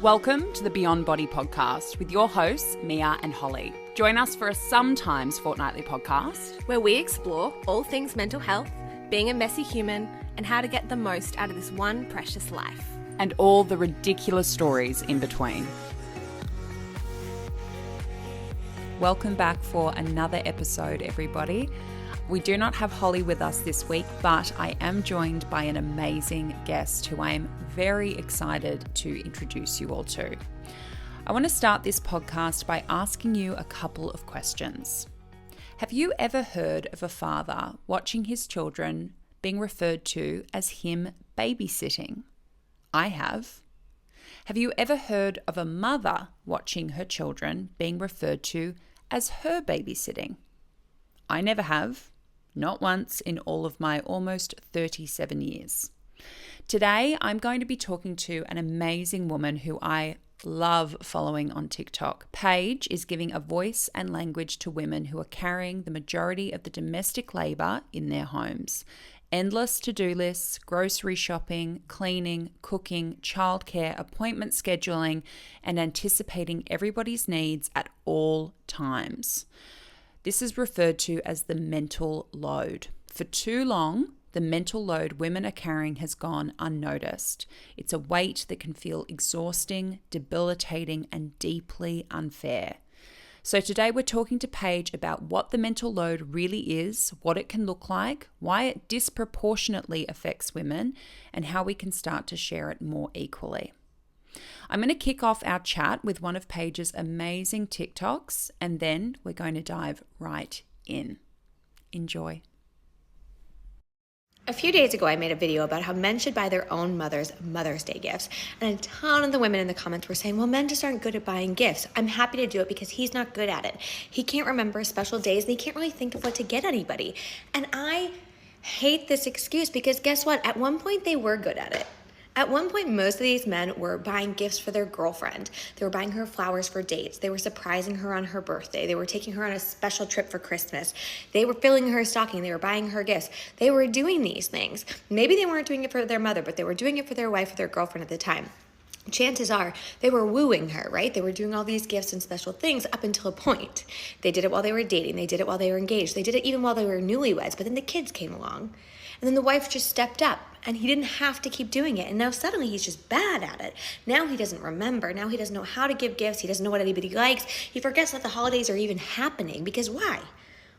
Welcome to the Beyond Body podcast with your hosts, Mia and Holly. Join us for a sometimes fortnightly podcast where we explore all things mental health, being a messy human, and how to get the most out of this one precious life. And all the ridiculous stories in between. Welcome back for another episode, everybody. We do not have Holly with us this week, but I am joined by an amazing guest who I am very excited to introduce you all to. I want to start this podcast by asking you a couple of questions. Have you ever heard of a father watching his children being referred to as him babysitting? I have. Have you ever heard of a mother watching her children being referred to as her babysitting? I never have. Not once in all of my almost 37 years. Today, I'm going to be talking to an amazing woman who I love following on TikTok. Paige is giving a voice and language to women who are carrying the majority of the domestic labor in their homes. Endless to-do lists, grocery shopping, cleaning, cooking, childcare, appointment scheduling, and anticipating everybody's needs at all times. This is referred to as the mental load. For too long, the mental load women are carrying has gone unnoticed. It's a weight that can feel exhausting, debilitating, and deeply unfair. So today we're talking to Paige about what the mental load really is, what it can look like, why it disproportionately affects women, and how we can start to share it more equally. I'm going to kick off our chat with one of Paige's amazing TikToks, and then we're going to dive right in. Enjoy. A few days ago, I made a video about how men should buy their own mothers Mother's Day gifts. And a ton of the women in the comments were saying, well, men just aren't good at buying gifts. I'm happy to do it because he's not good at it. He can't remember special days and he can't really think of what to get anybody. And I hate this excuse because guess what? At one point, they were good at it. At one point, most of these men were buying gifts for their girlfriend. They were buying her flowers for dates. They were surprising her on her birthday. They were taking her on a special trip for Christmas. They were filling her stocking. They were buying her gifts. They were doing these things. Maybe they weren't doing it for their mother, but they were doing it for their wife or their girlfriend at the time. Chances are they were wooing her, right? They were doing all these gifts and special things up until a point. They did it while they were dating. They did it while they were engaged. They did it even while they were newlyweds, but then the kids came along. And then the wife just stepped up and he didn't have to keep doing it. And now suddenly he's just bad at it. Now he doesn't remember. Now he doesn't know how to give gifts. He doesn't know what anybody likes. He forgets that the holidays are even happening because why?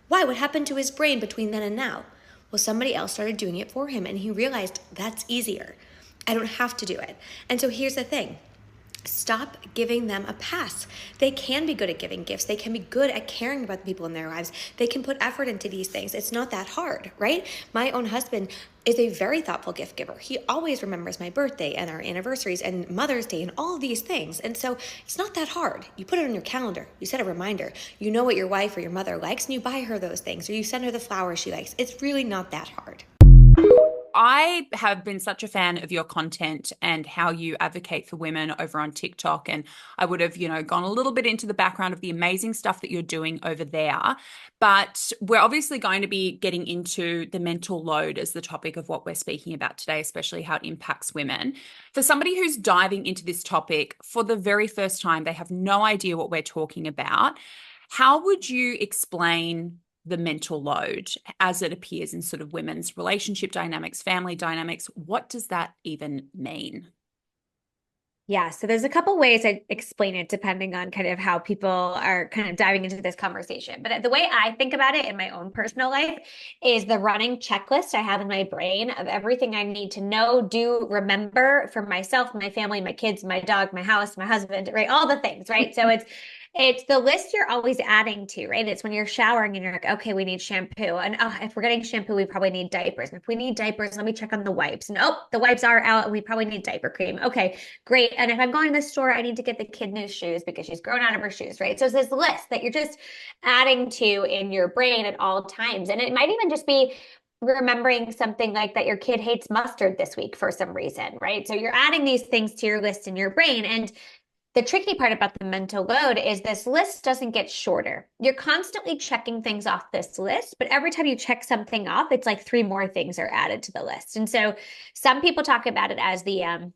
Why? What happened to his brain between then and now? Well, somebody else started doing it for him and he realized that's easier. I don't have to do it. And so here's the thing. Stop giving them a pass. They can be good at giving gifts. They can be good at caring about the people in their lives. They can put effort into these things. It's not that hard, right? My own husband is a very thoughtful gift giver. He always remembers my birthday and our anniversaries and Mother's Day and all of these things. And so it's not that hard. You put it on your calendar. You set a reminder. You know what your wife or your mother likes and you buy her those things or you send her the flowers she likes. It's really not that hard. I have been such a fan of your content and how you advocate for women over on TikTok. And I would have, gone a little bit into the background of the amazing stuff that you're doing over there. But we're obviously going to be getting into the mental load as the topic of what we're speaking about today, especially how it impacts women. For somebody who's diving into this topic for the very first time, they have no idea what we're talking about. How would you explain the mental load as it appears in sort of women's relationship dynamics, family dynamics? What does that even mean? Yeah, so there's a couple ways I explain it depending on kind of how people are kind of diving into this conversation. But the way I think about it in my own personal life is the running checklist I have in my brain of everything I need to know, do, remember for myself, my family, my kids, my dog, my house, my husband, right? All the things, right? So it's the list you're always adding to, right? It's when you're showering and you're like, okay, we need shampoo. And if we're getting shampoo, we probably need diapers. And if we need diapers, let me check on the wipes. And the wipes are out. We probably need diaper cream. Okay, great. And if I'm going to the store, I need to get the kid new shoes because she's grown out of her shoes, right? So it's this list that you're just adding to in your brain at all times. And it might even just be remembering something like that your kid hates mustard this week for some reason, right? So you're adding these things to your list in your brain. And the tricky part about the mental load is this list doesn't get shorter. You're constantly checking things off this list, but every time you check something off, it's like 3 more things are added to the list. And so some people talk about it as the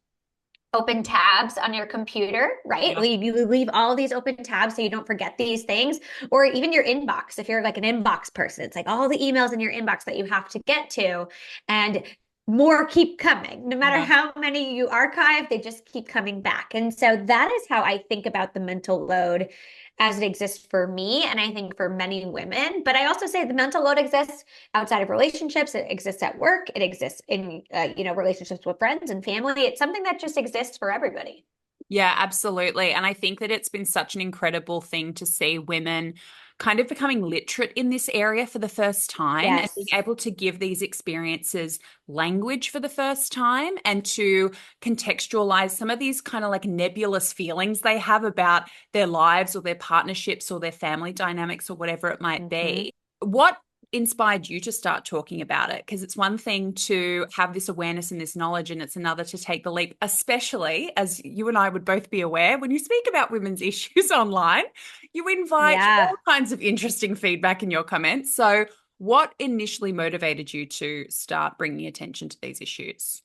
open tabs on your computer, right? Yeah. You leave all these open tabs so you don't forget these things, or even your inbox. If you're like an inbox person, it's like all the emails in your inbox that you have to get to, and more keep coming. No matter Yeah. how many you archive, they just keep coming back. And so that is how I think about the mental load as it exists for me, and I think for many women. But I also say the mental load exists outside of relationships. It exists at work. It exists in relationships with friends and family. It's something that just exists for everybody. Yeah, absolutely. And I think that it's been such an incredible thing to see women kind of becoming literate in this area for the first time and being Yes. able to give these experiences language for the first time and to contextualize some of these kind of like nebulous feelings they have about their lives or their partnerships or their family dynamics or whatever it might Hmm. be. What inspired you to start talking about it? Because it's one thing to have this awareness and this knowledge, and it's another to take the leap, especially as you and I would both be aware when you speak about women's issues online, you invite all Yeah. kinds of interesting feedback in your comments. So, what initially motivated you to start bringing attention to these issues?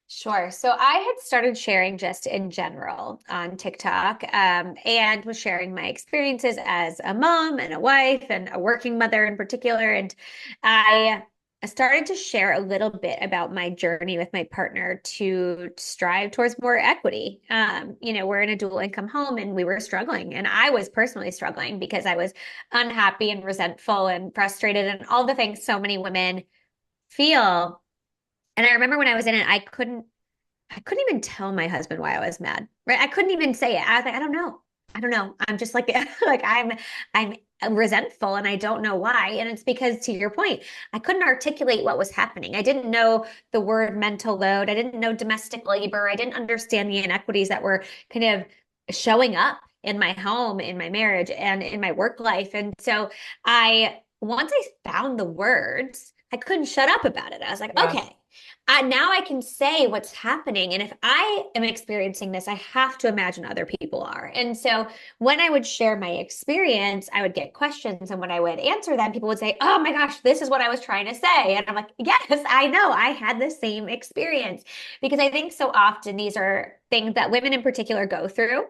Sure. So I had started sharing just in general on TikTok, and was sharing my experiences as a mom and a wife and a working mother in particular. And I started to share a little bit about my journey with my partner to strive towards more equity. We're in a dual income home and we were struggling, and I was personally struggling because I was unhappy and resentful and frustrated and all the things so many women feel. And I remember when I was in it, I couldn't even tell my husband why I was mad, right? I couldn't even say it. I was like, I don't know. I don't know. I'm just like, like I'm resentful and I don't know why. And it's because, to your point, I couldn't articulate what was happening. I didn't know the word mental load. I didn't know domestic labor. I didn't understand the inequities that were kind of showing up in my home, in my marriage, and in my work life. And so once I found the words, I couldn't shut up about it. I was like, Yeah. okay, now I can say what's happening. And if I am experiencing this, I have to imagine other people are. And so when I would share my experience, I would get questions. And when I would answer them, people would say, oh my gosh, this is what I was trying to say. And I'm like, yes, I know. I had the same experience. Because I think so often these are things that women in particular go through,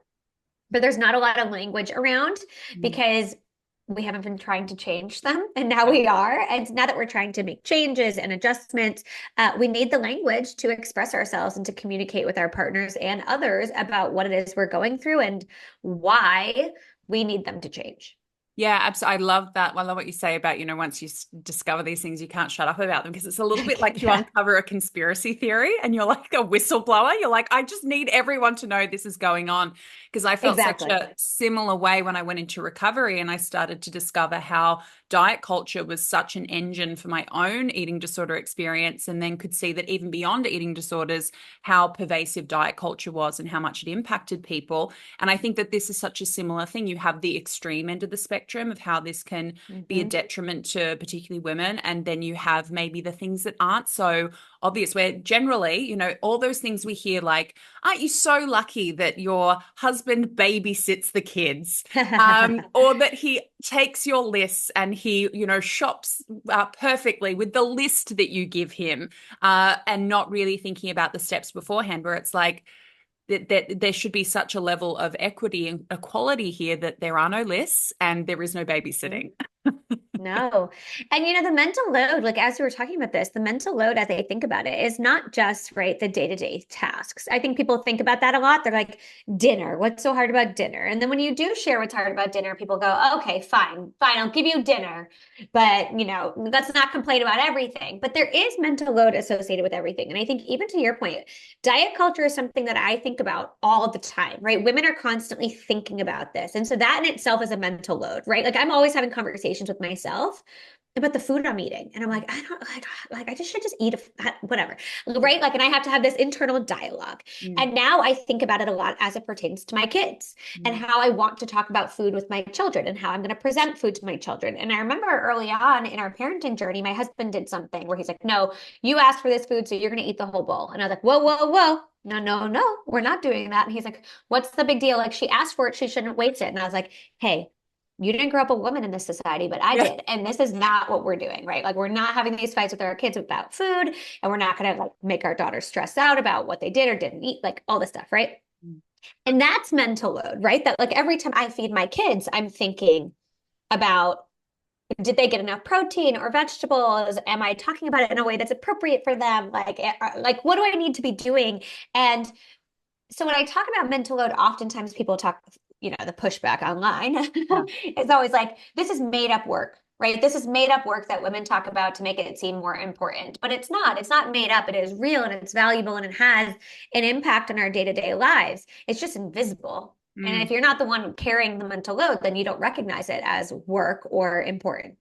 but there's not a lot of language around Mm. because we haven't been trying to change them, and now Yeah. we are. And now that we're trying to make changes and adjustments, we need the language to express ourselves and to communicate with our partners and others about what it is we're going through and why we need them to change. Yeah, absolutely. I love that. I love what you say about, once you discover these things, you can't shut up about them because it's a little bit like you Yeah, uncover a conspiracy theory and you're like a whistleblower. You're like, I just need everyone to know this is going on. Because I felt such exactly. a similar way when I went into recovery and I started to discover how diet culture was such an engine for my own eating disorder experience, and then could see that even beyond eating disorders, how pervasive diet culture was and how much it impacted people. And I think that this is such a similar thing. You have the extreme end of the spectrum of how this can be a Hmm. detriment to particularly women. And then you have maybe the things that aren't so obvious, where generally, all those things we hear, like, aren't you so lucky that your husband babysits the kids? Or that he takes your lists and he, shops perfectly with the list that you give him, and not really thinking about the steps beforehand, where it's like, that there should be such a level of equity and equality here that there are no lists and there is no babysitting. No. And the mental load, like as we were talking about this, the mental load as I think about it is not just, right, the day-to-day tasks. I think people think about that a lot. They're like, dinner, what's so hard about dinner? And then when you do share what's hard about dinner, people go, okay, fine, fine, I'll give you dinner. But, let's not complain about everything. But there is mental load associated with everything. And I think even to your point, diet culture is something that I think about all the time, right? Women are constantly thinking about this. And so that in itself is a mental load, right? Like I'm always having conversations with myself about the food I'm eating. And I'm like, I don't like I just should just eat whatever. Right. Like, and I have to have this internal dialogue. Mm, And now I think about it a lot as it pertains to my kids and mm, how I want to talk about food with my children and how I'm going to present food to my children. And I remember early on in our parenting journey, my husband did something where he's like, no, you asked for this food, so you're going to eat the whole bowl. And I was like, whoa, whoa, whoa. No, no, no, we're not doing that. And he's like, what's the big deal? Like, she asked for it, she shouldn't waste it. And I was like, hey, you didn't grow up a woman in this society, but I Yeah. did. And this is not what we're doing, right? Like we're not having these fights with our kids about food, and we're not going to like make our daughters stress out about what they did or didn't eat, like all this stuff, right? And that's mental load, right? That like every time I feed my kids, I'm thinking about, did they get enough protein or vegetables? Am I talking about it in a way that's appropriate for them? Like what do I need to be doing? And so when I talk about mental load, oftentimes people talk, the pushback online Yeah. is always like, this is made up work, right? This is made up work that women talk about to make it seem more important, but it's not. It's not made up. It is real and it's valuable and it has an impact on our day-to-day lives. It's just invisible. And Mm. if you're not the one carrying the mental load, then you don't recognize it as work or important.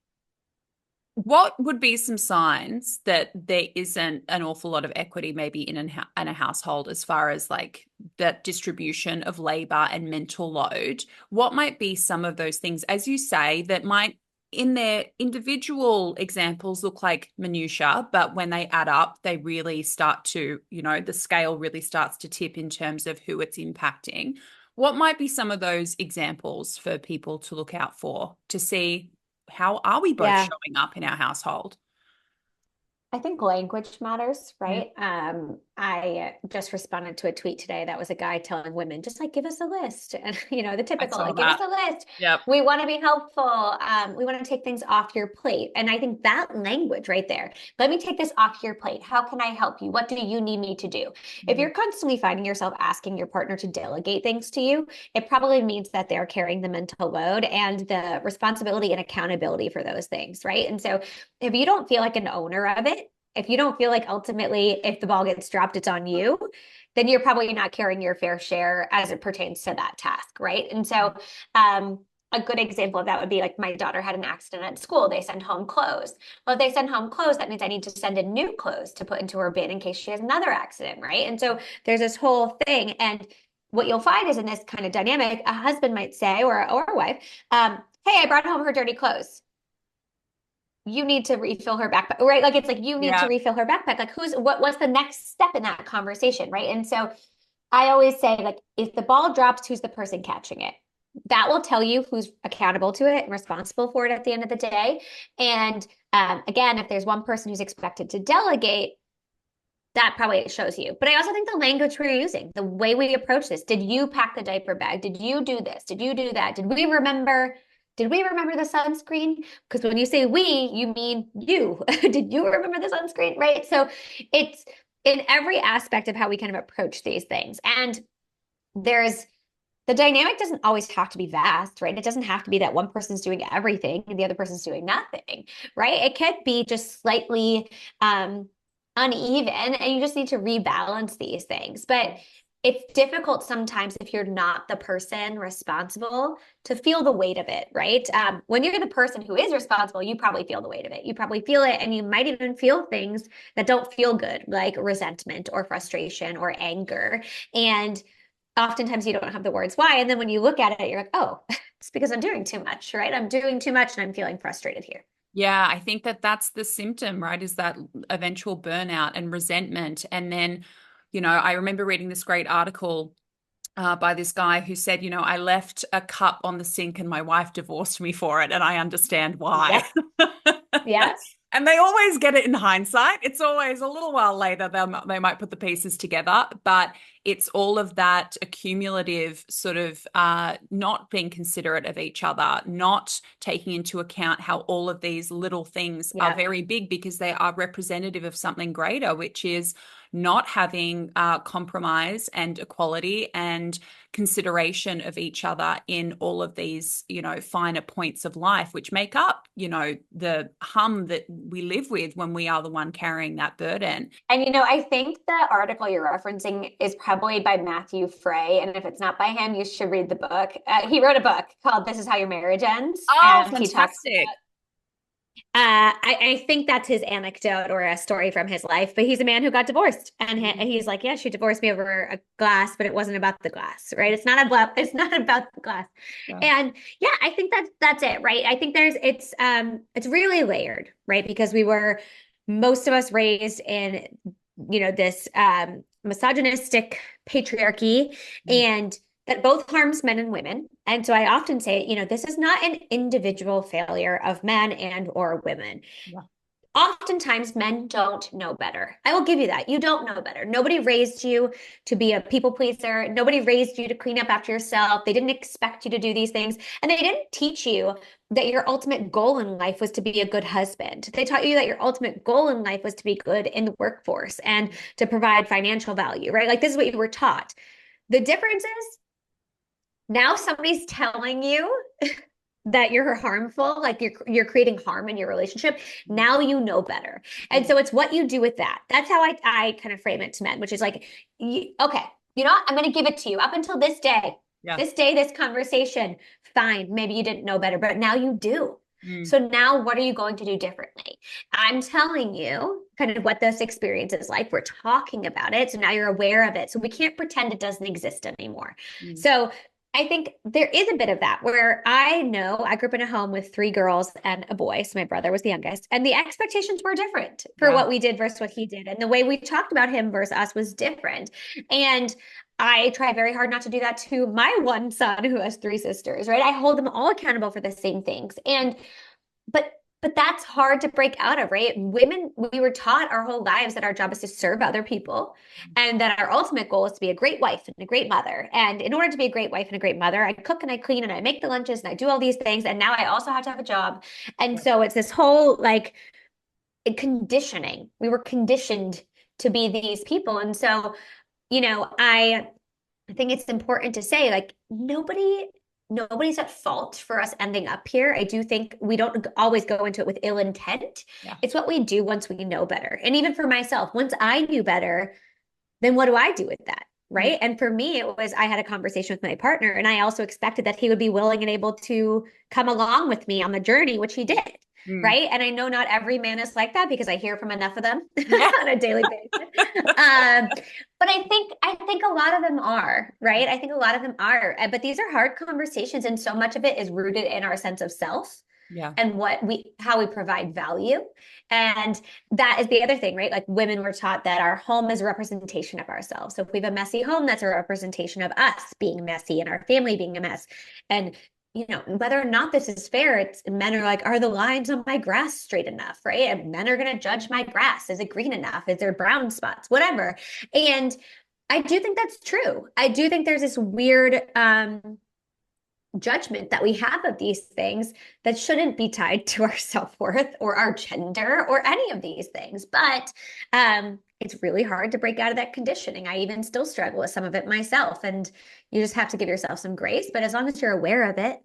What would be some signs that there isn't an awful lot of equity maybe in a household as far as like that distribution of labor and mental load? What might be some of those things, as you say, that might in their individual examples look like minutia, but when they add up, they really start to, the scale really starts to tip in terms of who it's impacting. What might be some of those examples for people to look out for to see how are we both Yeah. showing up in our household? I think language matters, Yeah, right? I just responded to a tweet today that was a guy telling women, just like give us a list. And the I typical, saw like give us that. a list. Yep. We want to be helpful. We want to take things off your plate. And I think that language right there, let me take this off your plate. How can I help you? What do you need me to do? If Mm. you're constantly finding yourself asking your partner to delegate things to you, it probably means that they're carrying the mental load and the responsibility and accountability for those things, right? And so if you don't feel like an owner of it, if you don't feel like ultimately if the ball gets dropped, it's on you, then you're probably not carrying your fair share as it pertains to that task, right? And so a good example of that would be like my daughter had an accident at school. They send home clothes. Well, if they send home clothes, that means I need to send in new clothes to put into her bin in case she has another accident, right? And so there's this whole thing. And what you'll find is in this kind of dynamic, a husband might say, or a wife, hey, I brought home her dirty clothes. You need to refill her backpack, right? Like it's like you need to Yeah. refill her backpack. Like what's the next step in that conversation, right? And so I always say, like, if the ball drops, who's the person catching it? That will tell you who's accountable to it and responsible for it at the end of the day. And again, if there's one person who's expected to delegate, that probably shows you. But I also think the language we're using, the way we approach this, did you pack the diaper bag? Did you do this? Did you do that? Did we remember the sunscreen? Because when you say we, you mean you. Did you remember the sunscreen? Right. So it's in every aspect of how we kind of approach these things. And there's the dynamic doesn't always have to be vast, right? It doesn't have to be that one person's doing everything and the other person's doing nothing, right? It could be just slightly uneven, and you just need to rebalance these things. But it's difficult sometimes if you're not the person responsible to feel the weight of it, right? When you're the person who is responsible, you probably feel the weight of it. You probably feel it, and you might even feel things that don't feel good, like resentment or frustration or anger. And oftentimes you don't have the words why. And then when you look at it, you're like, oh, it's because I'm doing too much, right? I'm doing too much and I'm feeling frustrated here. Yeah, I think that that's the symptom, right? Is that eventual burnout and resentment. And then, I remember reading this great article by this guy who said, I left a cup on the sink and my wife divorced me for it, and I understand why. Yep. Yep. And they always get it in hindsight. It's always a little while later they might put the pieces together, but it's all of that accumulative sort of not being considerate of each other, not taking into account how all of these little things are Yep. very big because they are representative of something greater, which is not having compromise and equality and consideration of each other in all of these, finer points of life, which make up, the hum that we live with when we are the one carrying that burden. And I think the article you're referencing is probably by Matthew Frey. And if it's not by him, you should read the book. He wrote a book called This Is How Your Marriage Ends. Oh, He talks fantastic. I think that's his anecdote or a story from his life, but he's a man who got divorced, and he's like, yeah, she divorced me over a glass, but it wasn't about the glass, right? It's not about the glass, Yeah. and yeah, I think that's it, right? I think it's really layered, right? Because most of us raised in this misogynistic patriarchy, and that both harms men and women, And so I often say, this is not an individual failure of men and or women. Yeah. Oftentimes men don't know better. I will give you that. You don't know better. Nobody raised you to be a people pleaser. Nobody raised you to clean up after yourself. They didn't expect you to do these things. And they didn't teach you that your ultimate goal in life was to be a good husband. They taught you that your ultimate goal in life was to be good in the workforce and to provide financial value, right? Like this is what you were taught. The difference is now somebody's telling you that you're harmful, like you're creating harm in your relationship. Now you know better. And so it's what you do with that. That's how I kind of frame it to men, which is like, okay, you know what? I'm going to give it to you up until this day. Yeah. This day, this conversation, fine. Maybe you didn't know better, but now you do. Mm. So now what are you going to do differently? I'm telling you kind of what this experience is like. We're talking about it. So now you're aware of it. So we can't pretend it doesn't exist anymore. So I think there is a bit of that where I know I grew up in a home with 3 girls and a boy. So my brother was the youngest, and the expectations were different for what we did versus what he did. And the way we talked about him versus us was different. And I try very hard not to do that to my one son who has 3 sisters, right? I hold them all accountable for the same things. But that's hard to break out of, right? Women, we were taught our whole lives that our job is to serve other people and that our ultimate goal is to be a great wife and a great mother. And in order to be a great wife and a great mother, I cook and I clean and I make the lunches and I do all these things. And now I also have to have a job. And so it's this whole like conditioning. We were conditioned to be these people. And so, I think it's important to say like nobody's at fault for us ending up here. I do think we don't always go into it with ill intent. Yeah. It's what we do once we know better. And even for myself, once I knew better, then what do I do with that? Right. And for me, it was I had a conversation with my partner, and I also expected that he would be willing and able to come along with me on the journey, which he did. Right. And I know not every man is like that because I hear from enough of them on a daily basis. But I think a lot of them are, right? I think a lot of them are. But these are hard conversations, and so much of it is rooted in our sense of self. Yeah. And how we provide value. And that is the other thing, right? Like women were taught that our home is a representation of ourselves. So if we have a messy home, that's a representation of us being messy and our family being a mess. And whether or not this is fair, it's men are like, are the lines on my grass straight enough, right? And men are going to judge my grass. Is it green enough? Is there brown spots? Whatever. And I do think that's true. I do think there's this weird judgment that we have of these things that shouldn't be tied to our self-worth or our gender or any of these things. But it's really hard to break out of that conditioning. I even still struggle with some of it myself. And you just have to give yourself some grace. But as long as you're aware of it,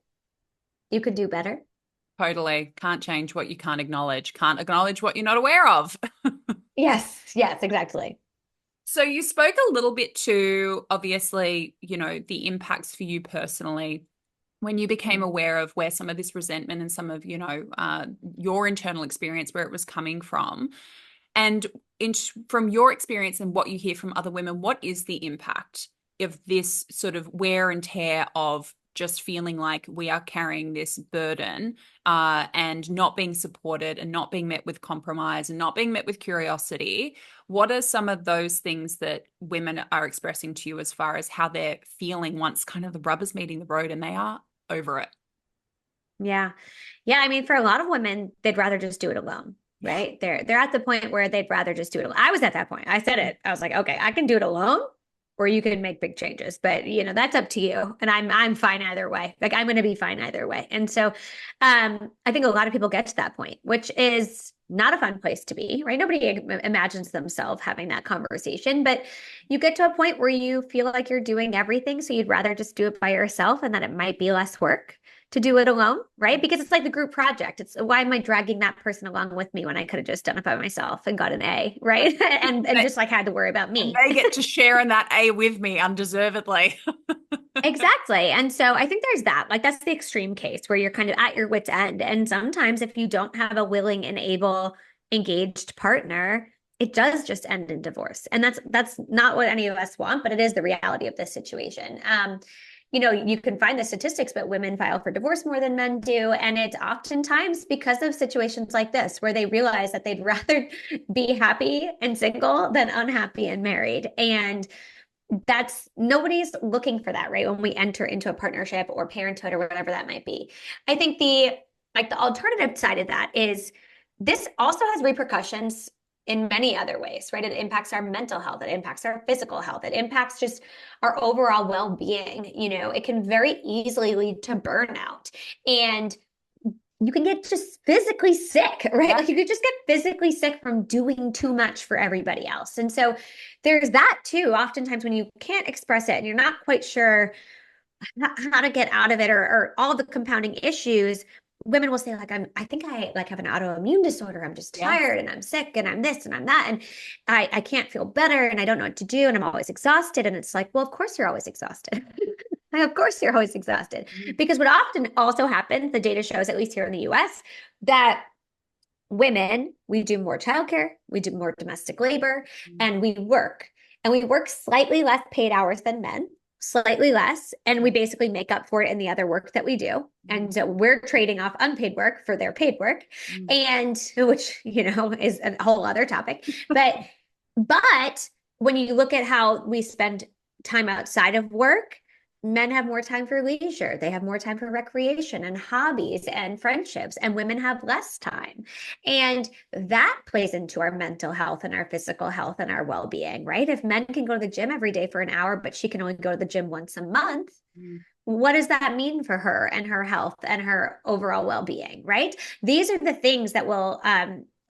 you could do better. Totally. Can't change what you can't acknowledge. Can't acknowledge what you're not aware of. Yes, exactly. So you spoke a little bit to, obviously, the impacts for you personally when you became aware of where some of this resentment and some of, your internal experience, where it was coming from. And from your experience and what you hear from other women, what is the impact of this sort of wear and tear of just feeling like we are carrying this burden and not being supported and not being met with compromise and not being met with curiosity? What are some of those things that women are expressing to you as far as how they're feeling once kind of the rubber's meeting the road and they are over it? Yeah. I mean, for a lot of women, they'd rather just do it alone. Right. They're at the point where they'd rather just do it alone. I was at that point. I said it. I was like, okay, I can do it alone, or you can make big changes, but that's up to you. And I'm fine either way. Like I'm going to be fine either way. And so I think a lot of people get to that point, which is not a fun place to be, right? Nobody imagines themselves having that conversation, but you get to a point where you feel like you're doing everything. So you'd rather just do it by yourself, and that it might be less work to do it alone, right? Because it's like the group project. It's why am I dragging that person along with me when I could have just done it by myself and got an A, right? and just like had to worry about me. They get to share in that A with me undeservedly. Exactly. And so I think there's that. Like that's the extreme case where you're kind of at your wit's end. And sometimes if you don't have a willing and able, engaged partner, it does just end in divorce. And that's not what any of us want, but it is the reality of this situation. You can find the statistics, but women file for divorce more than men do. And it's oftentimes because of situations like this, where they realize that they'd rather be happy and single than unhappy and married. And nobody's looking for that, right? When we enter into a partnership or parenthood or whatever that might be. I think the alternative side of that is this also has repercussions in many other ways, right? It impacts our mental health, it impacts our physical health, it impacts just our overall well-being. It can very easily lead to burnout. And you can get just physically sick, right? Like you could just get physically sick from doing too much for everybody else. And so there's that too. Oftentimes when you can't express it and you're not quite sure how to get out of it, or all the compounding issues, women will say like, I think I like have an autoimmune disorder. I'm just tired and I'm sick and I'm this and I'm that. And I can't feel better and I don't know what to do. And I'm always exhausted. And it's like, well, of course you're always exhausted. Of course you're always exhausted. Because what often also happens, the data shows, at least here in the US, that women, we do more childcare, we do more domestic labor, and we work. And we work slightly less paid hours than men, slightly less. And we basically make up for it in the other work that we do. And so we're trading off unpaid work for their paid work, and which, is a whole other topic. But when you look at how we spend time outside of work, men have more time for leisure. They have more time for recreation and hobbies and friendships, and women have less time. And that plays into our mental health and our physical health and our well-being, right? If men can go to the gym every day for an hour, but she can only go to the gym once a month, what does that mean for her and her health and her overall well-being, right? These are the things that will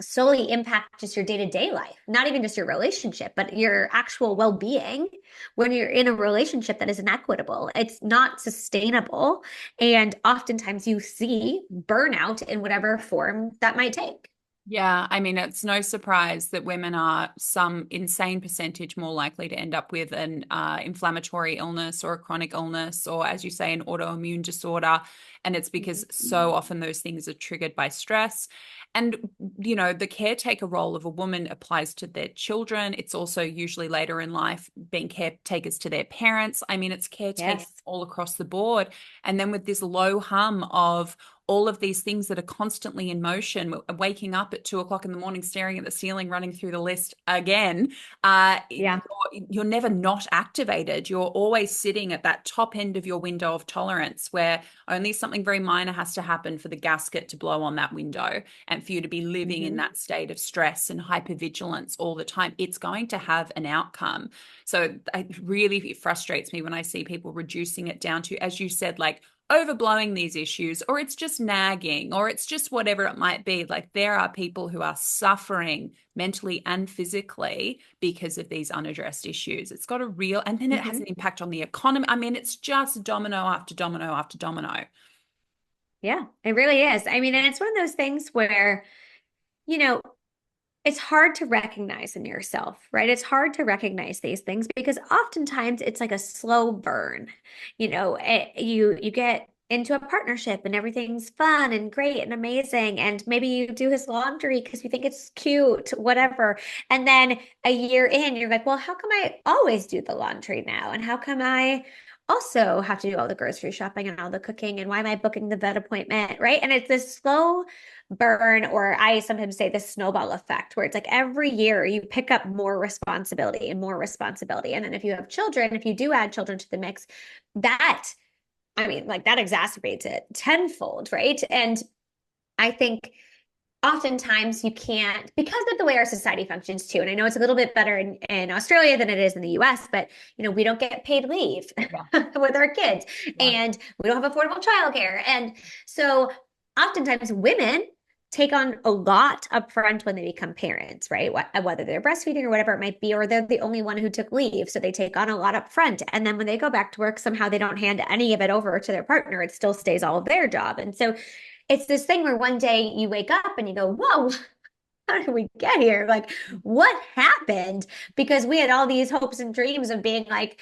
solely impact just your day-to-day life, not even just your relationship, but your actual well-being when you're in a relationship that is inequitable. It's not sustainable. And oftentimes you see burnout in whatever form that might take. Yeah, I mean, it's no surprise that women are some insane percentage more likely to end up with an inflammatory illness or a chronic illness, or, as you say, an autoimmune disorder. And it's because so often those things are triggered by stress. And, the caretaker role of a woman applies to their children. It's also usually later in life being caretakers to their parents. I mean, it's caretakers all across the board. And then with this low hum of all of these things that are constantly in motion, waking up at 2 o'clock in the morning, staring at the ceiling, running through the list again, you're never not activated. You're always sitting at that top end of your window of tolerance, where only something very minor has to happen for the gasket to blow on that window and for you to be living in that state of stress and hypervigilance all the time. It's going to have an outcome. So it frustrates me when I see people reducing it down to, as you said, like overblowing these issues, or it's just nagging, or it's just whatever it might be. Like, there are people who are suffering mentally and physically because of these unaddressed issues. It's got a real, and then it has an impact on the economy. I mean, it's just domino after domino after domino. Yeah, it really is. I mean, and it's one of those things where, it's hard to recognize in yourself, right? It's hard to recognize these things because oftentimes it's like a slow burn. You get into a partnership and everything's fun and great and amazing, and maybe you do his laundry because you think it's cute, whatever. And then a year in, you're like, well, how come I always do the laundry now? And how come I also have to do all the grocery shopping and all the cooking? And why am I booking the vet appointment, right? And it's this slow burn, or I sometimes say the snowball effect, where it's like every year you pick up more responsibility and more responsibility. And then if you have children, if you do add children to the mix, that exacerbates it tenfold, right? And I think oftentimes you can't, because of the way our society functions too. And I know it's a little bit better in Australia than it is in the US, but we don't get paid leave with our kids, and we don't have affordable childcare. And so oftentimes women take on a lot up front when they become parents, right? Whether they're breastfeeding or whatever it might be, or they're the only one who took leave. So they take on a lot up front. And then when they go back to work, somehow they don't hand any of it over to their partner. It still stays all of their job. And so it's this thing where one day you wake up and you go, whoa, how did we get here? Like, what happened? Because we had all these hopes and dreams of being like,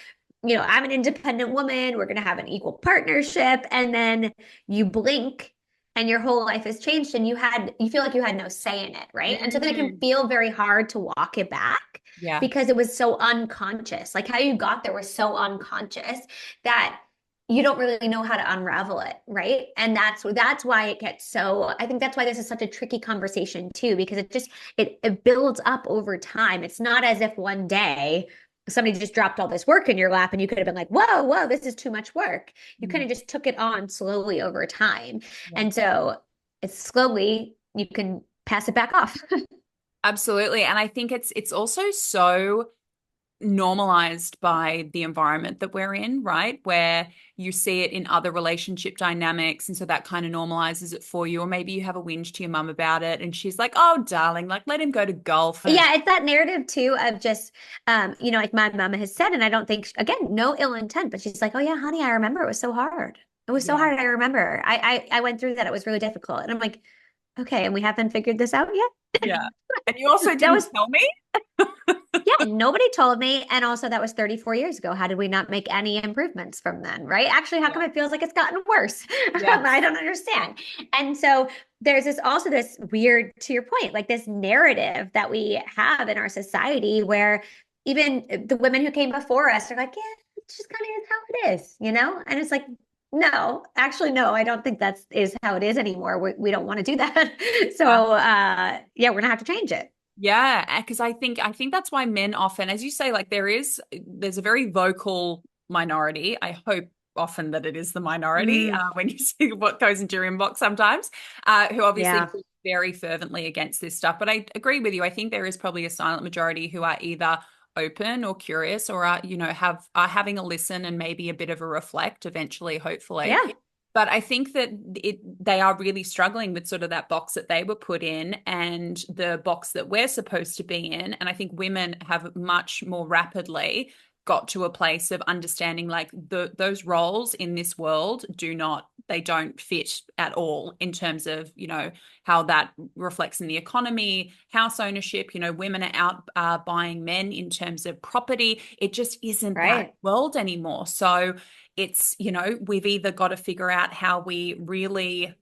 I'm an independent woman, we're going to have an equal partnership. And then you blink and your whole life has changed, and you feel like you had no say in it, right? And so then it can feel very hard to walk it back because it was so unconscious. Like, how you got there was so unconscious that you don't really know how to unravel it, right? And that's why it gets so, I think that's why this is such a tricky conversation too, because it builds up over time. It's not as if one day somebody just dropped all this work in your lap and you could have been like, whoa, whoa, this is too much work. You kind Mm. of just took it on slowly over time. Yeah. And so it's slowly you can pass it back off. Absolutely. And I think it's also so normalized by the environment that we're in, right? Where you see it in other relationship dynamics. And so that kind of normalizes it for you. Or maybe you have a whinge to your mum about it and she's like, oh, darling, like let him go to golf. And Yeah, it's that narrative too of just, like my mom has said, and I don't think, again, no ill intent, but she's like, oh yeah, honey, I remember it was so hard. It was so yeah, hard. I remember. I went through that. It was really difficult. And I'm like, okay, and we haven't figured this out yet. yeah. And you also That didn't was tell me. Yeah, nobody told me. And also, that was 34 years ago. How did we not make any improvements from then? Right? Actually, how come Yeah. it feels like it's gotten worse? Yeah. I don't understand. And so, there's this weird, to your point, like this narrative that we have in our society where even the women who came before us are like, yeah, it's just kind of is how it is, you know? And it's like, no, actually, no, I don't think that's is how it is anymore. We don't want to do that. So, yeah, we're gonna have to change it. Yeah, because I think that's why men often, as you say, like there's a very vocal minority. I hope often that it is the minority Mm, when you see what goes into your inbox sometimes, who obviously yeah. push very fervently against this stuff. But I agree with you. I think there is probably a silent majority who are either open or curious or are, are having a listen and maybe a bit of a reflect eventually, hopefully. Yeah. But I think that they are really struggling with sort of that box that they were put in and the box that we're supposed to be in. And I think women have much more rapidly got to a place of understanding like those roles in this world they don't fit at all in terms of, how that reflects in the economy, house ownership, women are out buying men in terms of property. It just isn't that Right. world anymore. So it's, we've either got to figure out how we really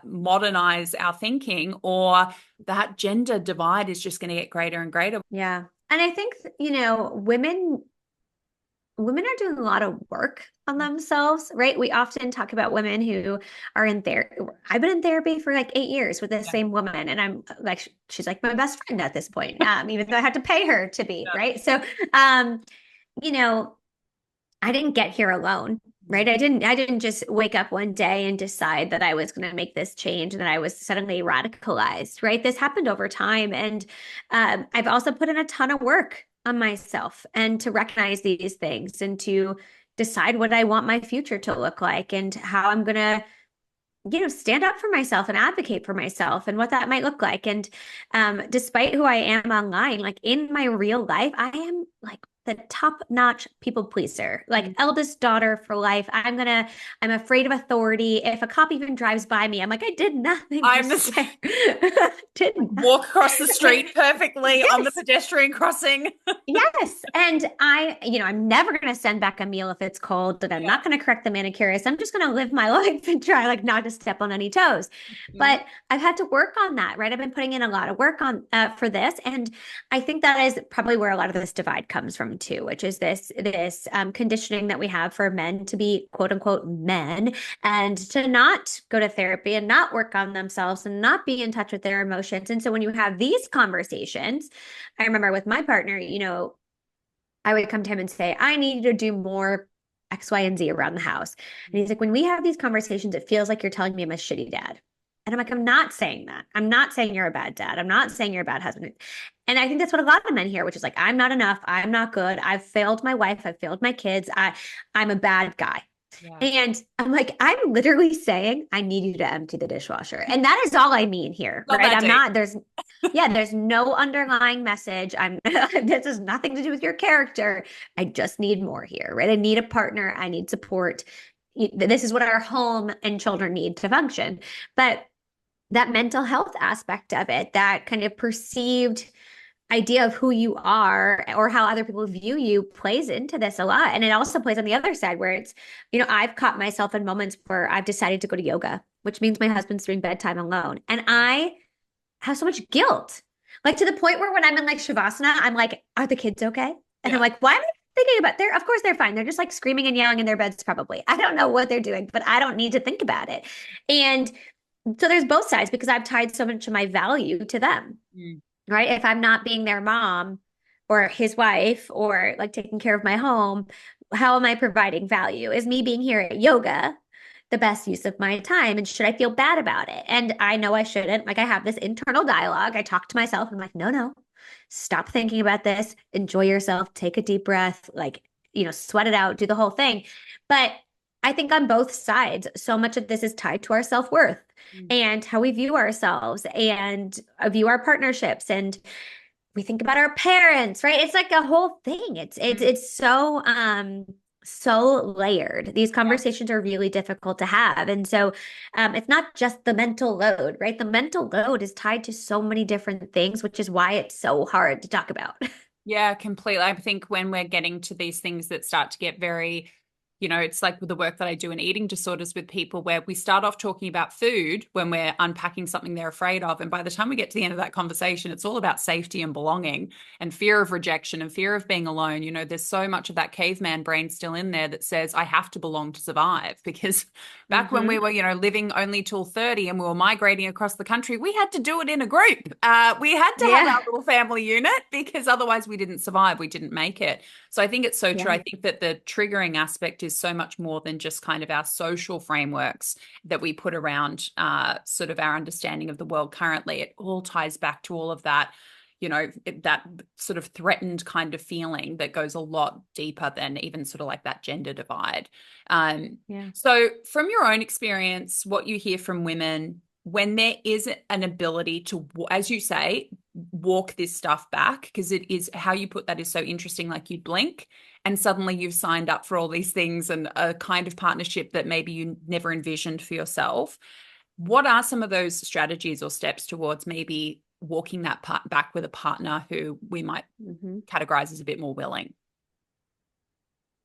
modernize our thinking or that gender divide is just going to get greater and greater. Yeah. And I think, women are doing a lot of work on themselves, right? We often talk about women who are in therapy. I've been in therapy for like 8 years with the Yeah. same woman, and I'm like, she's like my best friend at this point, even though I had to pay her to be, Yeah. right? So, um, you know, I didn't get here alone, right? I didn't just wake up one day and decide that I was going to make this change and that I was suddenly radicalized, right? This happened over time. And I've also put in a ton of work on myself and to recognize these things and to decide what I want my future to look like and how I'm going to stand up for myself and advocate for myself and what that might look like. And despite who I am online, like in my real life, I am like the top-notch people pleaser, like eldest daughter for life. I'm afraid of authority. If a cop even drives by me, I'm like, I did nothing, I I'm the swear. Did not. walk across the street perfectly on the Yes. pedestrian crossing. Yes. And I'm never going to send back a meal if it's cold, and I'm Yeah. not going to correct the manicurist. I'm just going to live my life and try like not to step on any toes. Mhm. But I've had to work on that, right? I've been putting in a lot of work on for this. And I think that is probably where a lot of this divide comes from too, which is this conditioning that we have for men to be quote unquote men and to not go to therapy and not work on themselves and not be in touch with their emotions. And so when you have these conversations, I remember with my partner, I would come to him and say, I need you to do more X, Y, and Z around the house. And he's like, when we have these conversations, it feels like you're telling me I'm a shitty dad. And I'm like, I'm not saying that. I'm not saying you're a bad dad. I'm not saying you're a bad husband. And I think that's what a lot of men hear, which is like, I'm not enough. I'm not good. I've failed my wife. I've failed my kids. I'm a bad guy. Yeah. And I'm like, I'm literally saying, I need you to empty the dishwasher. And that is all I mean here, Not right? that I'm deep. not, there's no underlying message. This has nothing to do with your character. I just need more here, right? I need a partner. I need support. This is what our home and children need to function. But that mental health aspect of it, that kind of perceived idea of who you are or how other people view you plays into this a lot. And it also plays on the other side where it's, I've caught myself in moments where I've decided to go to yoga, which means my husband's doing bedtime alone. And I have so much guilt, like to the point where when I'm in like Shavasana, I'm like, are the kids okay? And I'm Yeah. like, why am I thinking about of course they're fine. They're just like screaming and yelling in their beds, probably. I don't know what they're doing, but I don't need to think about it. And so there's both sides because I've tied so much of my value to them, Mm. right? If I'm not being their mom, or his wife or like taking care of my home, how am I providing value? Is me being here at yoga the best use of my time? And should I feel bad about it? And I know I shouldn't. Like I have this internal dialogue. I talk to myself. I'm like, no, no, stop thinking about this. Enjoy yourself. Take a deep breath. Like, sweat it out, do the whole thing. But I think on both sides, so much of this is tied to our self-worth and how we view ourselves and view our partnerships, and we think about our parents, right? It's like a whole thing. It's so layered. These conversations are really difficult to have. And so it's not just the mental load, right? The mental load is tied to so many different things, which is why it's so hard to talk about. Yeah, completely. I think when we're getting to these things that start to get very, it's like with the work that I do in eating disorders with people, where we start off talking about food when we're unpacking something they're afraid of. And by the time we get to the end of that conversation, it's all about safety and belonging and fear of rejection and fear of being alone. There's so much of that caveman brain still in there that says, I have to belong to survive. Because back when we were, living only till 30 and we were migrating across the country, we had to do it in a group. We had to have our little family unit because otherwise we didn't survive. We didn't make it. So I think it's so true. I think that the triggering aspect is so much more than just kind of our social frameworks that we put around sort of our understanding of the world currently. It all ties back to all of that, that sort of threatened kind of feeling that goes a lot deeper than even sort of like that gender divide. So from your own experience, what you hear from women when there is an ability to, as you say, walk this stuff back, because it is how you put that is so interesting. Like you blink and suddenly you've signed up for all these things and a kind of partnership that maybe you never envisioned for yourself. What are some of those strategies or steps towards maybe walking that part back with a partner who we might categorize as a bit more willing?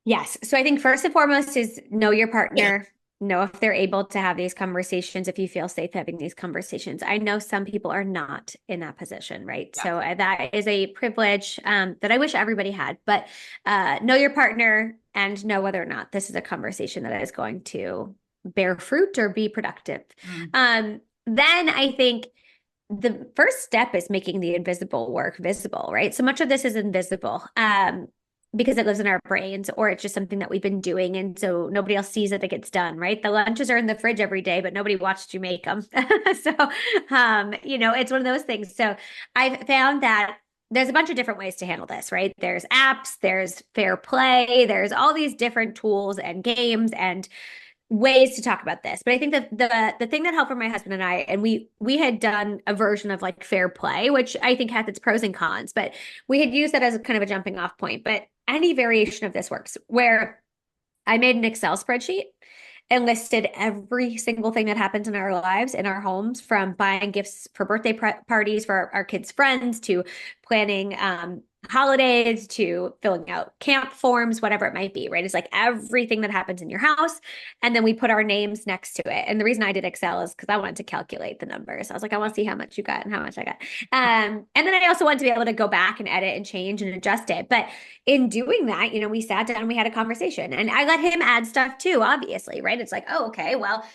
Yes. So I think first and foremost is know your partner. Know if they're able to have these conversations, if you feel safe having these conversations. I know some people are not in that position, right? Yeah. So that is a privilege that I wish everybody had. But know your partner and know whether or not this is a conversation that is going to bear fruit or be productive. Then I think the first step is making the invisible work visible, right? So much of this is invisible. Because it lives in our brains, or it's just something that we've been doing. And so nobody else sees that it gets done, right? The lunches are in the fridge every day, but nobody watched you make them. So, it's one of those things. So I've found that there's a bunch of different ways to handle this, right? There's apps, there's fair play, there's all these different tools and games and ways to talk about this. But I think that the thing that helped for my husband and I, and we had done a version of like fair play, which I think has its pros and cons, but we had used that as a kind of a jumping off point. But any variation of this works, where I made an Excel spreadsheet and listed every single thing that happens in our lives, in our homes, from buying gifts for birthday parties for our kids' friends to planning holidays to filling out camp forms, whatever it might be, right? It's like everything that happens in your house. And then we put our names next to it. And the reason I did Excel is because I wanted to calculate the numbers. I was like, I want to see how much you got and how much I got. And then I also wanted to be able to go back and edit and change and adjust it. But in doing that, we sat down and we had a conversation, and I let him add stuff too, obviously, right? It's like, oh, okay, well,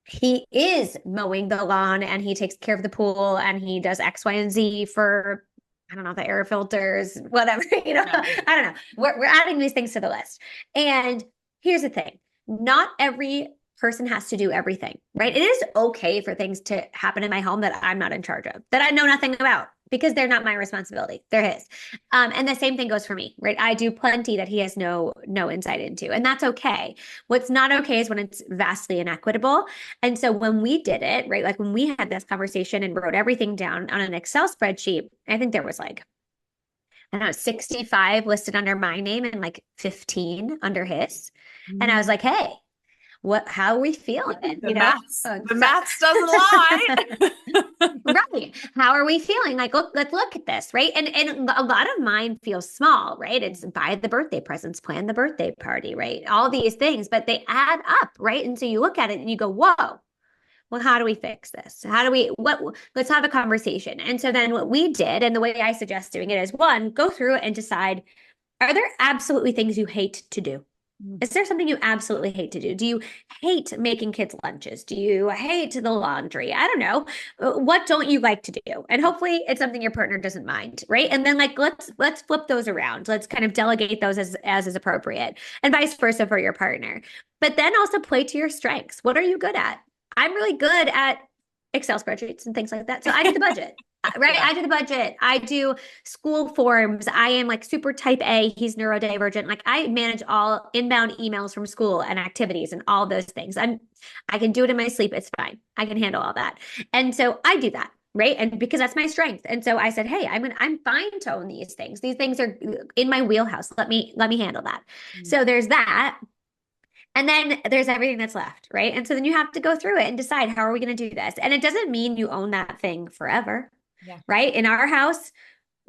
he is mowing the lawn and he takes care of the pool and he does X, Y, and Z for, I don't know, the air filters, whatever, I don't know. We're adding these things to the list. And here's the thing. Not every person has to do everything, right? It is okay for things to happen in my home that I'm not in charge of, that I know nothing about, because they're not my responsibility. They're his. And the same thing goes for me, right? I do plenty that he has no insight into, and that's okay. What's not okay is when it's vastly inequitable. And so when we did it, right, like when we had this conversation and wrote everything down on an Excel spreadsheet, I think there was like, I don't know, 65 listed under my name and like 15 under his. And I was like, hey, how are we feeling? The maths doesn't lie. Right. How are we feeling? Like, let's look at this, right? And a lot of mine feels small, right? It's buy the birthday presents, plan the birthday party, right? All these things, but they add up, right? And so you look at it and you go, whoa, well, how do we fix this? Let's have a conversation. And so then what we did, and the way I suggest doing it is, one, go through it and decide, are there absolutely things you hate to do? Mm. Is there something you absolutely hate to do? Do you hate making kids lunches? Do you hate the laundry? I don't know. What don't you like to do? And hopefully it's something your partner doesn't mind, right? And then like let's flip those around. Let's kind of delegate those as is appropriate, and vice versa for your partner. But then also play to your strengths. What are you good at? I'm really good at Excel spreadsheets and things like that. So I do the budget. Right. Yeah. I do the budget. I do school forms. I am like super type A. He's neurodivergent. Like I manage all inbound emails from school and activities and all those things. I can do it in my sleep. It's fine. I can handle all that. And so I do that. Right. And because that's my strength. And so I said, hey, I'm fine to own these things. These things are in my wheelhouse. Let me handle that. Mm. So there's that. And then there's everything that's left, right? And so then you have to go through it and decide, how are we going to do this? And it doesn't mean you own that thing forever, Yeah. right? In our house,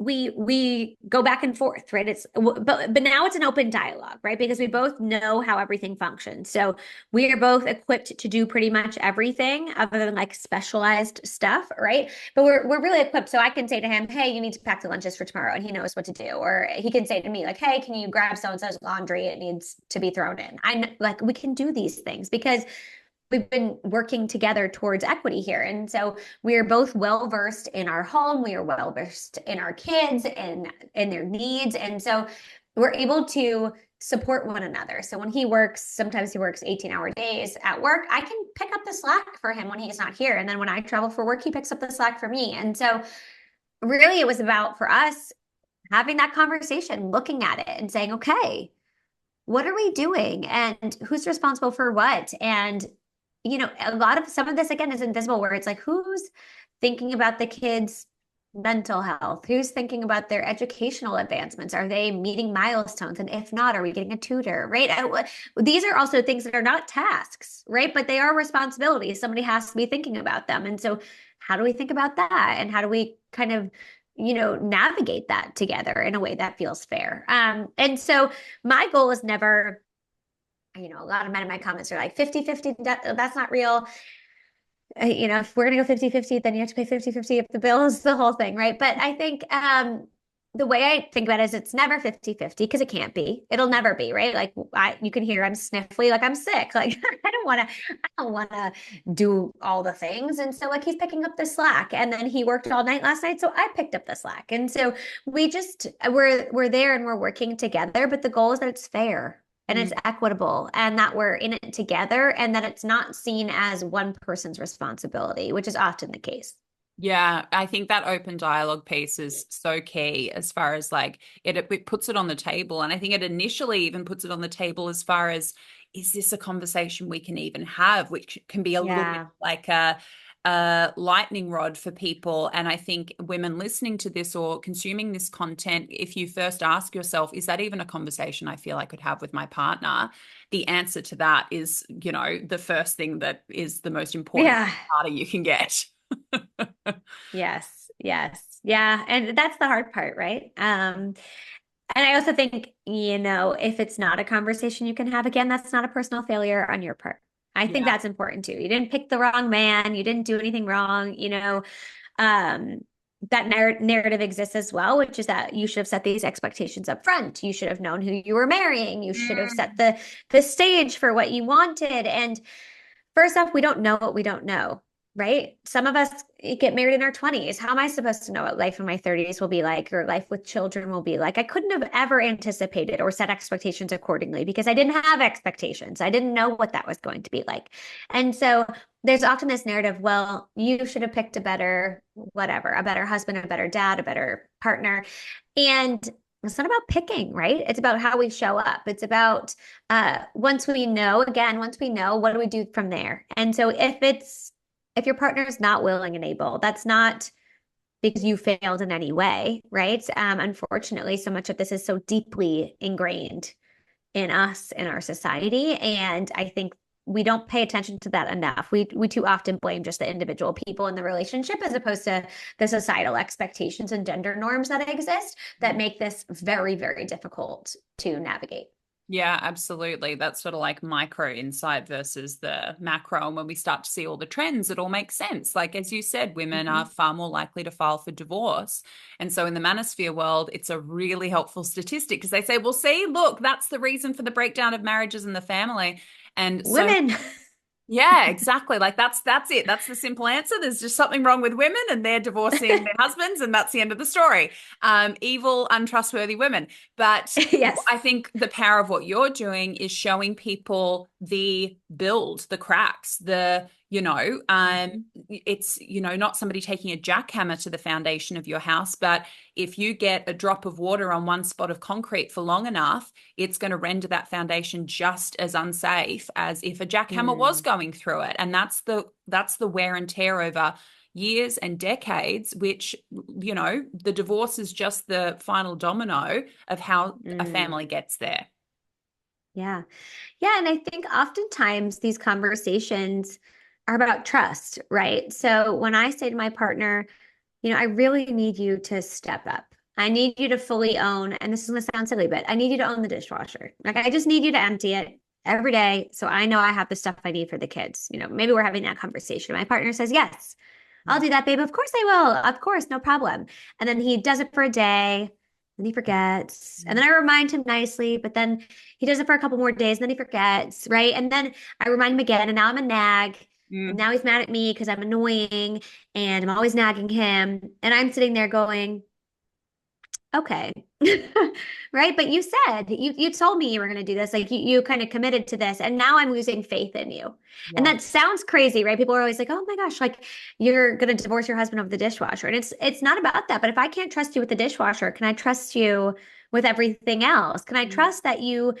we go back and forth, right? But now it's an open dialogue, right? Because we both know how everything functions. So we are both equipped to do pretty much everything other than like specialized stuff, right? But we're really equipped. So I can say to him, hey, you need to pack the lunches for tomorrow, and he knows what to do. Or he can say to me, like, hey, can you grab so-and-so's laundry? It needs to be thrown in. Like we can do these things because we've been working together towards equity here. And so we are both well versed in our home. We are well versed in our kids and in their needs. And so we're able to support one another. So when he works, sometimes he works 18-hour days at work, I can pick up the slack for him when he's not here. And then when I travel for work, he picks up the slack for me. And so really it was about, for us, having that conversation, looking at it and saying, okay, what are we doing? And who's responsible for what? And a lot of some of this again is invisible, where it's like, who's thinking about the kids' mental health? Who's thinking about their educational advancements? Are they meeting milestones? And if not, are we getting a tutor? Right? These are also things that are not tasks, right? But they are responsibilities. Somebody has to be thinking about them. And so, how do we think about that? And how do we kind of navigate that together in a way that feels fair? And so my goal is never, a lot of men in my comments are like 50-50, that's not real. If we're going to go 50-50, then you have to pay 50-50 if the bill is the whole thing, right? But I think the way I think about it is it's never 50-50 because it can't be. It'll never be, right? Like you can hear I'm sniffly, like I'm sick. Like I don't want to do all the things. And so like he's picking up the slack, and then he worked all night last night, so I picked up the slack. And so we're there and we're working together, but the goal is that it's fair and it's equitable, and that we're in it together, and that it's not seen as one person's responsibility, which is often the case. Yeah, I think that open dialogue piece is so key as far as like it puts it on the table. And I think it initially even puts it on the table as far as, is this a conversation we can even have, which can be a little bit like a lightning rod for people. And I think women listening to this or consuming this content, if you first ask yourself, is that even a conversation I feel I could have with my partner? The answer to that is, the first thing that is the most important part you can get. Yes. Yeah. And that's the hard part, right? And I also think, if it's not a conversation you can have, again, that's not a personal failure on your part. I think that's important too. You didn't pick the wrong man. You didn't do anything wrong. That narrative exists as well, which is that you should have set these expectations up front. You should have known who you were marrying. You should have set the stage for what you wanted. And first off, we don't know what we don't know, right? Some of us get married in our 20s. How am I supposed to know what life in my 30s will be like, or life with children will be like? I couldn't have ever anticipated or set expectations accordingly because I didn't have expectations. I didn't know what that was going to be like. And so there's often this narrative, well, you should have picked a better husband, a better dad, a better partner. And it's not about picking, right? It's about how we show up. It's about once we know, what do we do from there? And so if your partner is not willing and able, that's not because you failed in any way, right? Unfortunately, so much of this is so deeply ingrained in us, in our society. And I think we don't pay attention to that enough. We too often blame just the individual people in the relationship as opposed to the societal expectations and gender norms that exist that make this very, very difficult to navigate. Yeah, absolutely. That's sort of like micro insight versus the macro. And when we start to see all the trends, it all makes sense. Like, as you said, women are Mhm. far more likely to file for divorce. And so in the manosphere world, it's a really helpful statistic because they say, well, see, look, that's the reason for the breakdown of marriages and the family. And so Women. yeah, exactly. Like that's it. That's the simple answer. There's just something wrong with women and they're divorcing their husbands and that's the end of the story. Evil, untrustworthy women. But Yes. I think the power of what you're doing is showing people the build, the cracks, Mhm. it's, not somebody taking a jackhammer to the foundation of your house, but if you get a drop of water on one spot of concrete for long enough, it's going to render that foundation just as unsafe as if a jackhammer was Mm. going through it. And that's the wear and tear over years and decades, which, the divorce is just the final domino of how a Mm. family gets there. Yeah. Yeah. And I think oftentimes these conversations are about trust, right? So when I say to my partner, I really need you to step up. I need you to fully own, and this is going to sound silly, but I need you to own the dishwasher. Like, I just need you to empty it every day. So I know I have the stuff I need for the kids. Maybe we're having that conversation. My partner says, yes, I'll Yeah. do that, babe. Of course I will. Of course, no problem. And then he does it for a day. Then he forgets. And then I remind him nicely, but then he does it for a couple more days. And then he forgets. Right. And then I remind him again. And now I'm a nag. And Mm. now he's mad at me because I'm annoying and I'm always nagging him. And I'm sitting there going, okay. Right. But you told me you were going to do this. Like you kind of committed to this. And now I'm losing faith in you. And Yeah. that sounds crazy, right? People are always like, oh my gosh, like you're going to divorce your husband over the dishwasher. And it's not about that. But if I can't trust you with the dishwasher, can I trust you with everything else? Can I Mm. trust that you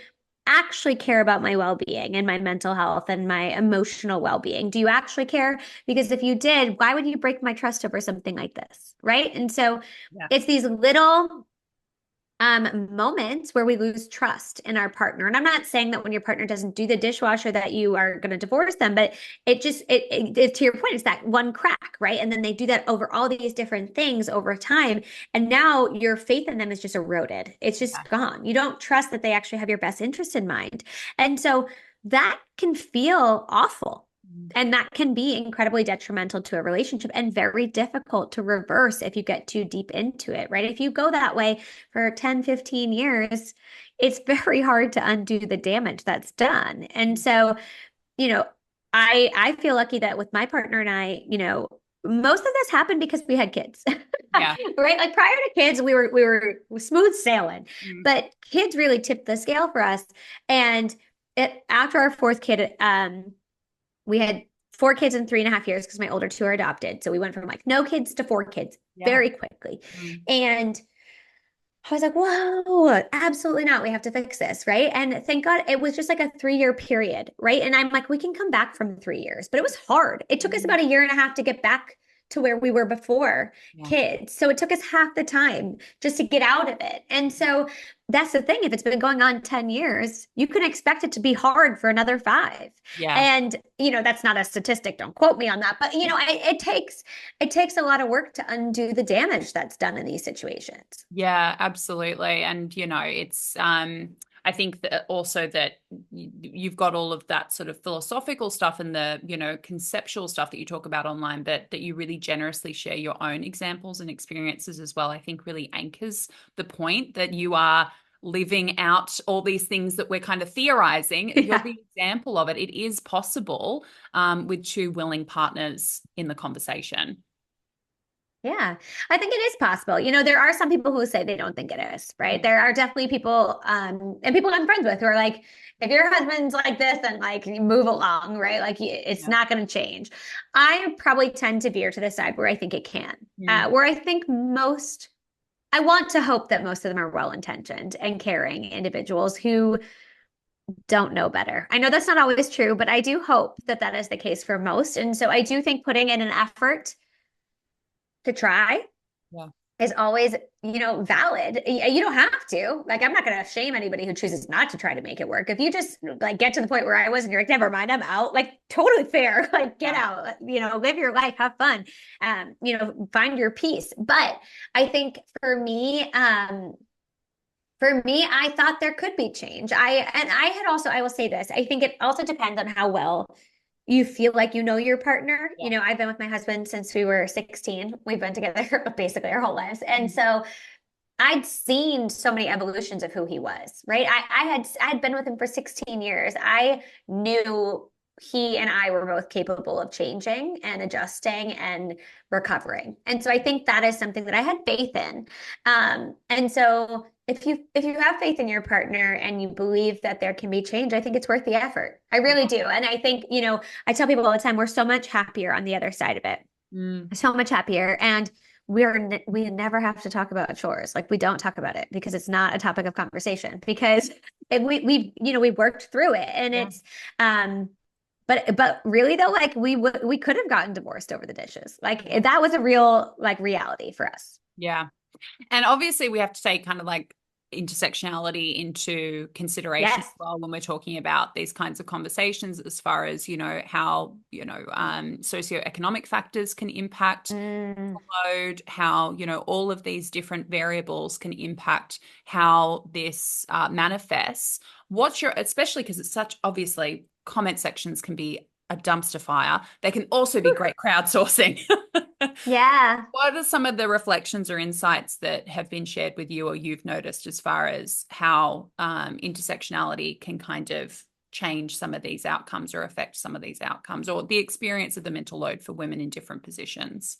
actually care about my well-being and my mental health and my emotional well-being? Do you actually care? Because if you did, why would you break my trust over something like this? Right. And so Yeah. it's these little moments where we lose trust in our partner. And I'm not saying that when your partner doesn't do the dishwasher that you are going to divorce them, but it to your point, it's that one crack, right? And then they do that over all these different things over time. And now your faith in them is just eroded. It's Yeah. just gone. You don't trust that they actually have your best interest in mind. And so that can feel awful. Mm. And that can be incredibly detrimental to a relationship and very difficult to reverse if you get too deep into it, right? If you go that way for 10, 15 years, it's very hard to undo the damage that's done. And so, you know, I feel lucky that with my partner and I, most of this happened because we had kids. Yeah. Right? Like prior to kids, we were smooth sailing. Mm. But kids really tipped the scale for us. And after our fourth kid, we had 4 kids in 3.5 years because my older two are adopted. So we went from like no kids to 4 kids Yeah. very quickly. Mm. And I was like, whoa, absolutely not. We have to fix this. Right. And thank God it was just like a 3 year period. Right. And I'm like, we can come back from 3 years, but it was hard. It took us Mm. about a year and a half to get back to where we were before Yeah. kids. So it took us half the time just to get out of it. And so that's the thing. If it's been going on 10 years, you can expect it to be hard for another 5. Yeah. And, that's not a statistic. Don't quote me on that. But, it takes a lot of work to undo the damage that's done in these situations. Yeah, absolutely. And, it's, I think that also that you've got all of that sort of philosophical stuff and the, conceptual stuff that you talk about online, but that you really generously share your own examples and experiences as well, I think really anchors the point that you are living out all these things that we're kind of theorizing. You're Yeah. the example of it. It is possible, with two willing partners in the conversation. Yeah, I think it is possible. There are some people who say they don't think it is, right? There are definitely people, and people I'm friends with who are like, if your husband's like this, then like you move along, right? Like it's Yeah. not going to change. I probably tend to veer to the side where I think it can, Mm. where I think I want to hope that most of them are well-intentioned and caring individuals who don't know better. I know that's not always true, but I do hope that that is the case for most. And so I do think putting in an effort to try Yeah. is always, valid. You don't have to. Like, I'm not going to shame anybody who chooses not to try to make it work. If you just like get to the point where I was and you're like, never mind, I'm out, like totally fair. Like, get Yeah. out, live your life, have fun, find your peace. But I think for me, For me, I thought there could be change. I will say this. I think it also depends on how well you feel like you know your partner. Yeah. I've been with my husband since we were 16. We've been together basically our whole lives. And Mhm. so I'd seen so many evolutions of who he was, right? I had been with him for 16 years. I knew he and I were both capable of changing and adjusting and recovering. And so I think that is something that I had faith in. And so if you have faith in your partner and you believe that there can be change, I think it's worth the effort. I really do. And I think, I tell people all the time, we're so much happier on the other side of it. Mm. So much happier. And we never have to talk about chores. Like we don't talk about it because it's not a topic of conversation because we worked through it and Yeah. it's but really though, like we could have gotten divorced over the dishes. Like that was a real like reality for us. Yeah. And obviously, we have to take kind of like intersectionality into consideration as Yes. well when we're talking about these kinds of conversations, as far as, how, socioeconomic factors can impact Mm, load, how, all of these different variables can impact how this manifests. Especially because it's such, obviously, comment sections can be a dumpster fire. They can also be great crowdsourcing. yeah. What are some of the reflections or insights that have been shared with you or you've noticed as far as how intersectionality can kind of change some of these outcomes or affect some of these outcomes, or the experience of the mental load for women in different positions?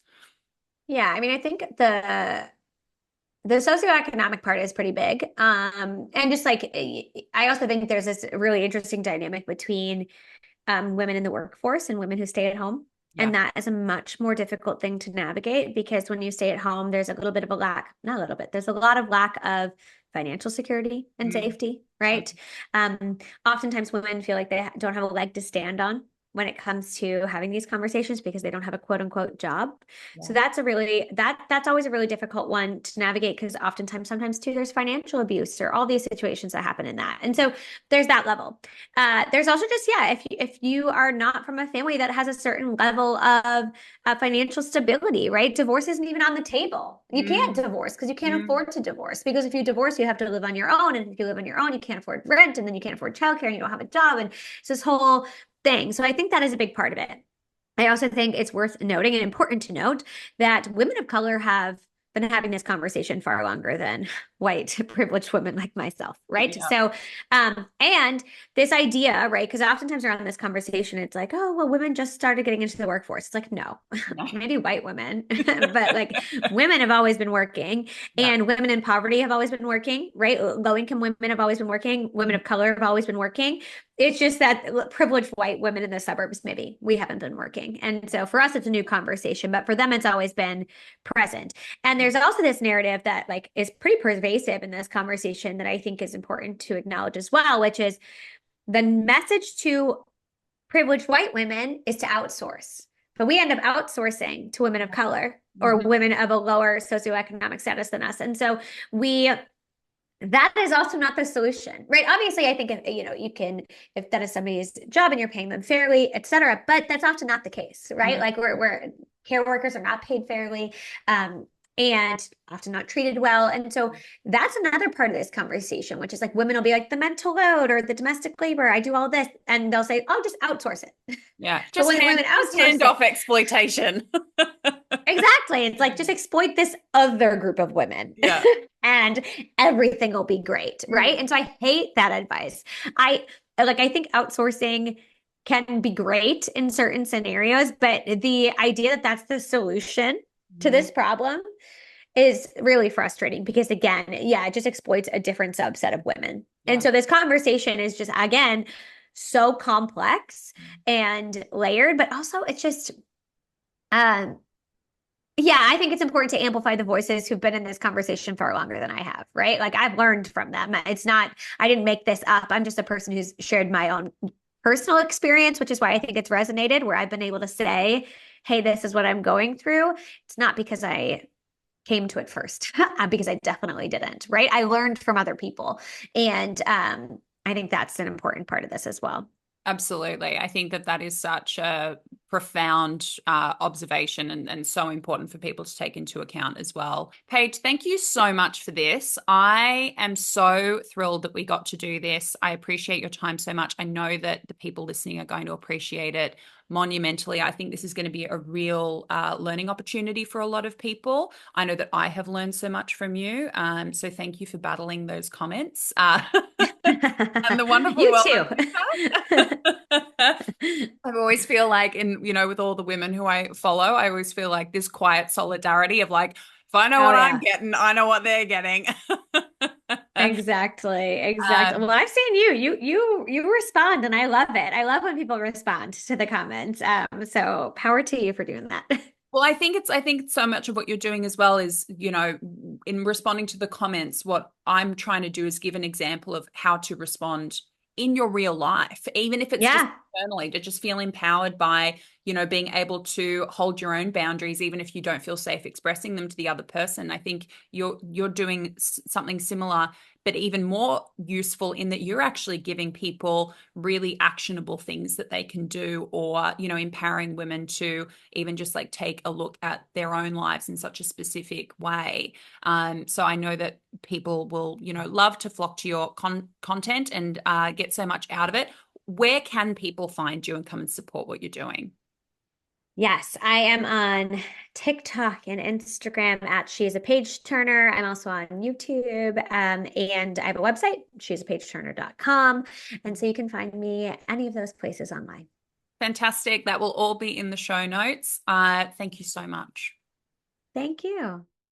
Yeah. I mean, I think the socioeconomic part is pretty big. And just like I also think there's this really interesting dynamic between women in the workforce and women who stay at home. Yeah. And that is a much more difficult thing to navigate because when you stay at home, there's a little bit of a lack, not a little bit, there's a lot of lack of financial security and Mm. safety, right? Oftentimes women feel like they don't have a leg to stand on when it comes to having these conversations because they don't have a quote unquote job. Yeah. So that's always a really difficult one to navigate because oftentimes, sometimes too, there's financial abuse or all these situations that happen in that. And so there's that level. There's also just, yeah, if you are not from a family that has a certain level of financial stability, right? Divorce isn't even on the table. You can't Mm. divorce because you can't Mm. afford to divorce. Because if you divorce, you have to live on your own. And if you live on your own, you can't afford rent, and then you can't afford childcare, and you don't have a job. And it's this whole thing. So I think that is a big part of it. I also think it's worth noting and important to note that women of color have been having this conversation far longer than white privileged women like myself, right? Yeah. So, and this idea, right? Because oftentimes around this conversation, it's like, oh, well, women just started getting into the workforce. It's like, no, No. maybe white women, but like women have always been working, Yeah. and women in poverty have always been working, right? Low income women have always been working, women of color have always been working. It's just that privileged white women in the suburbs, maybe we haven't been working. And so for us, it's a new conversation, but for them, it's always been present. And there's also this narrative that like is pretty pervasive in this conversation that I think is important to acknowledge as well, which is the message to privileged white women is to outsource. But we end up outsourcing to women of color or Mhm. women of a lower socioeconomic status than us. And so we that is also not the solution, right? Obviously, I think you can, if that is somebody's job and you're paying them fairly, et cetera, but that's often not the case, right? Mhm. Like we're care workers are not paid fairly, and often not treated well. And so that's another part of this conversation, which is like women will be like the mental load or the domestic labor. I do all this, and they'll say, "Oh, just outsource it." Yeah. But Just when women outsource hand it, off exploitation. exactly. It's like just exploit this other group of women Yeah. and everything will be great, right? Mm. And so I hate that advice. I think outsourcing can be great in certain scenarios, but the idea that that's the solution to Mhm. this problem is really frustrating because again, yeah, it just exploits a different subset of women. And Yeah. so this conversation is just again so complex and layered, but also it's just um yeah, I think it's important to amplify the voices who've been in this conversation far longer than I have, right? Like I've learned from them. It's not, I didn't make this up. I'm just a person who's shared my own personal experience, which is why I think it's resonated, where I've been able to say, hey, this is what I'm going through. It's not because I came to it first, because I definitely didn't, right? I learned from other people. And I think that's an important part of this as well. Absolutely. I think that that is such a profound observation and so important for people to take into account as well. Paige, thank you so much for this. I am so thrilled that we got to do this. I appreciate your time so much. I know that the people listening are going to appreciate it monumentally. I think this is going to be a real learning opportunity for a lot of people. I know that I have learned so much from you. So thank you for battling those comments. And the wonderful You world too. of TikTok. I always feel like with all the women who I follow, I always feel like this quiet solidarity of like, if I know Oh what I'm yeah. getting, I know what they're getting. Exactly. Exactly. Well, Um, I've seen you respond and I love it. I love when people respond to the comments. So power to you for doing that. Well, I think so much of what you're doing as well is, in responding to the comments, what I'm trying to do is give an example of how to respond in your real life, even if it's just Yeah. internally, to just feel empowered by, being able to hold your own boundaries, even if you don't feel safe expressing them to the other person. I think you're doing something similar, but even more useful in that you're actually giving people really actionable things that they can do, or, empowering women to even just like take a look at their own lives in such a specific way. So I know that people will, love to flock to your content and get so much out of it. Where can people find you and come and support what you're doing? Yes, I am on TikTok and Instagram at She is a Page Turner. I'm also on YouTube, and I have a website, sheisapage turner.com. And so you can find me any of those places online. Fantastic. That will all be in the show notes. Thank you so much. Thank you.